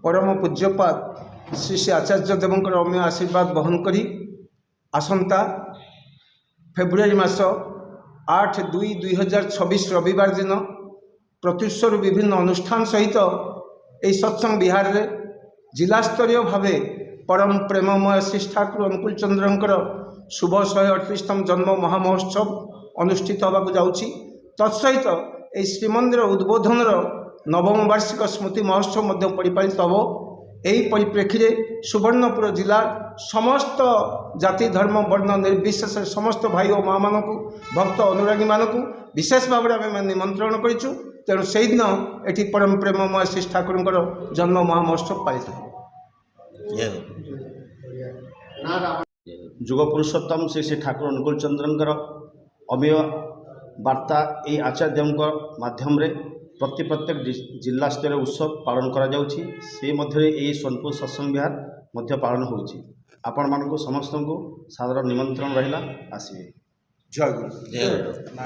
परम पूज्यपाद श्री श्री आचार्य देवंकर अम्य आशीर्वाद बहन करी आसंता फेब्रुआरी मास 8/2/2026 रविवार दिन प्रत्युषर विभिन्न अनुष्ठान सहित यह सत्संग विहार रे जिला स्तरीय भाव परम प्रेममय श्री ठाकुर अनुकूल चंद्रंकर शुभ 138तम जन्म महामहोत्सव अनुष्ठित होगा जाऊँगी। तत्सहित यह श्रीमंदिर उद्बोधन नवम वार्षिक स्मृति महोत्सव मध्य परिपालित हम। यही परिप्रेक्षी में सुवर्णपुर जिला समस्त जाति धर्म वर्ण निर्विशेष समस्त भाई और माँ मान भक्त अनुरागी मानक विशेष भाव में आम निमंत्रण करूँ। तेणु से दिन ये परम प्रेममय श्री ठाकुर जन्म महामहोत्सव पालित हो। जुग पुरुषोत्तम श्री श्री ठाकुर अनुकूल चंद्रंकर अमेय वार्ता ये आचार्य माध्यम प्रत्येक जिला स्तर उत्सव पालन करा जाउछि। से मध्य ये सोनपुर सत्संग विहार मध्य पालन होउछि। आपण मानक समस्त को सादर निमंत्रण रहिला आसिबे। जय गुरु।